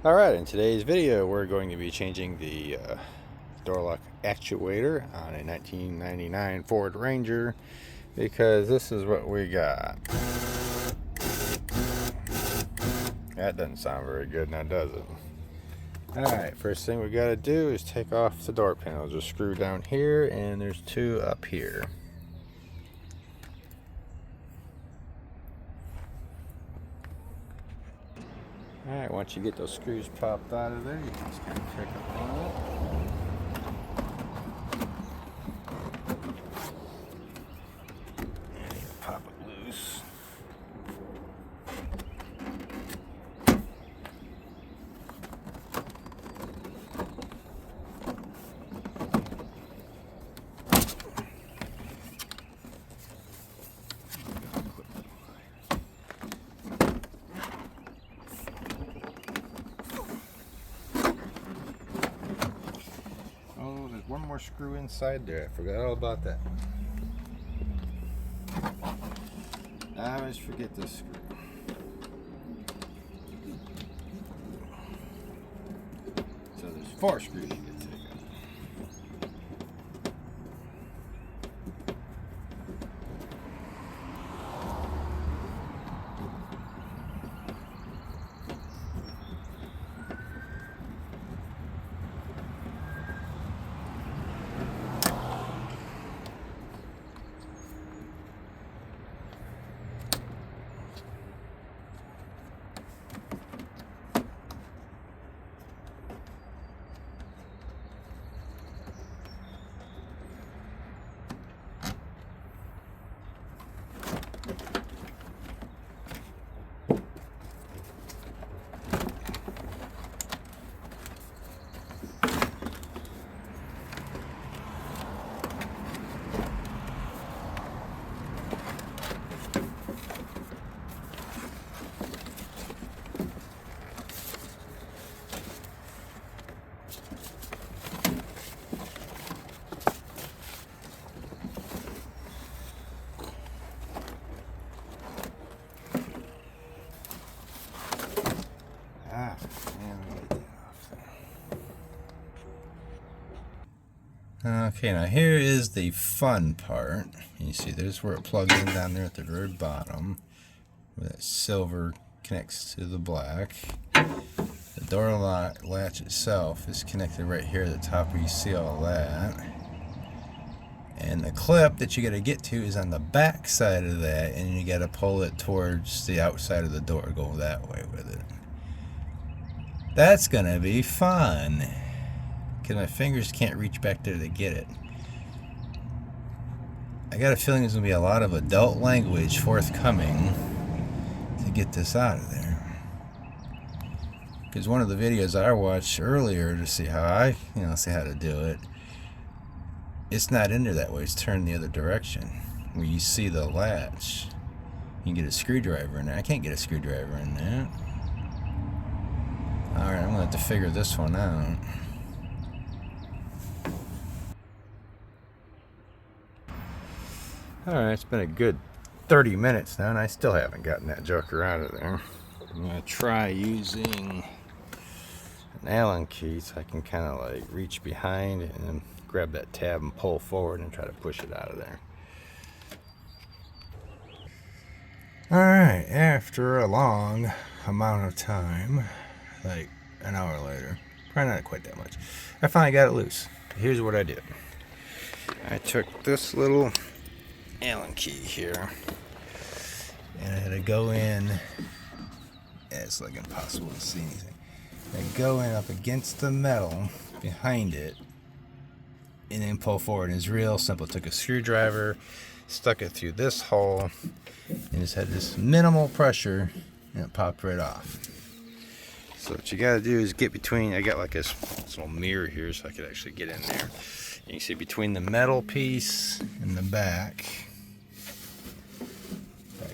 Alright, in today's video we're going to be changing the door lock actuator on a 1999 Ford Ranger because this is what we got. That doesn't sound very good now, does it? Alright, first thing we got to do is take off the door panels. There's a screw down here and there's two up here. Alright, once you get those screws popped out of there, you can just kind of check up on it. And you pop it loose. One more screw inside there. I forgot all about that. I always forget this screw. So there's 4 screws you can take out. Okay, now here is the fun part. You see there's where it plugs in down there at the very bottom, where that silver connects to the black. The door latch itself is connected right here at the top where you see all that. And the clip that you got to get to is on the back side of that, and you got to pull it towards the outside of the door, go that way with it. That's gonna be fun, because my fingers can't reach back there to get it. I got a feeling there's going to be a lot of adult language forthcoming to get this out of there. Because one of the videos I watched earlier to see how see how to do it, it's not in there that way. It's turned the other direction. Where you see the latch, you can get a screwdriver in there. I can't get a screwdriver in there. Alright, I'm going to have to figure this one out. Alright, it's been a good 30 minutes now and I still haven't gotten that joker out of there. I'm going to try using an Allen key so I can kind of like reach behind and grab that tab and pull forward and try to push it out of there. Alright, after a long amount of time, like an hour later, probably not quite that much, I finally got it loose. Here's what I did. I took this little Allen key here and I had to go in. It's like impossible to see anything. I go in up against the metal behind it and then pull forward, and it's real simple. Took a screwdriver, stuck it through this hole, and just had this minimal pressure and it popped right off. So what you got to do is get between, I got like this little mirror here so I could actually get in there. And you see between the metal piece and the back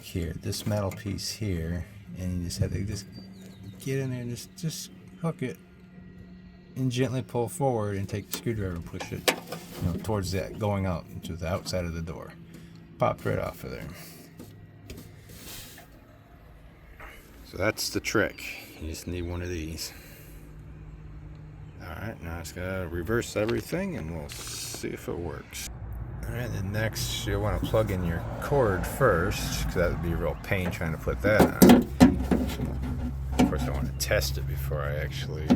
here, this metal piece here, and you just have to just get in there and just hook it and gently pull forward and take the screwdriver and push it, towards that, going out to the outside of the door. Popped right off of there. So that's the trick. You just need one of these. Alright, now it's gotta reverse everything and we'll see if it works. Alright, then next you'll want to plug in your cord first, because that would be a real pain trying to put that on. Of course I want to test it before I actually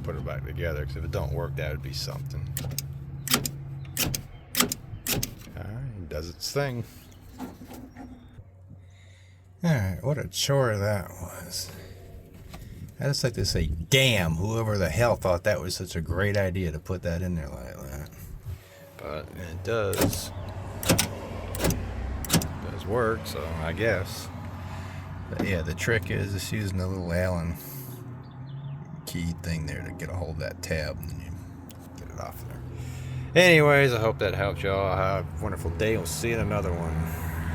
put it back together, because if it don't work that would be something. Alright, it does its thing. Alright, what a chore that was. I just like to say, damn, whoever the hell thought that was such a great idea to put that in there like that. But it does work, so I guess. But yeah, the trick is just using the little Allen key thing there to get a hold of that tab, and then you get it off there. Anyways, I hope that helped y'all. Have a wonderful day. We'll see you in another one.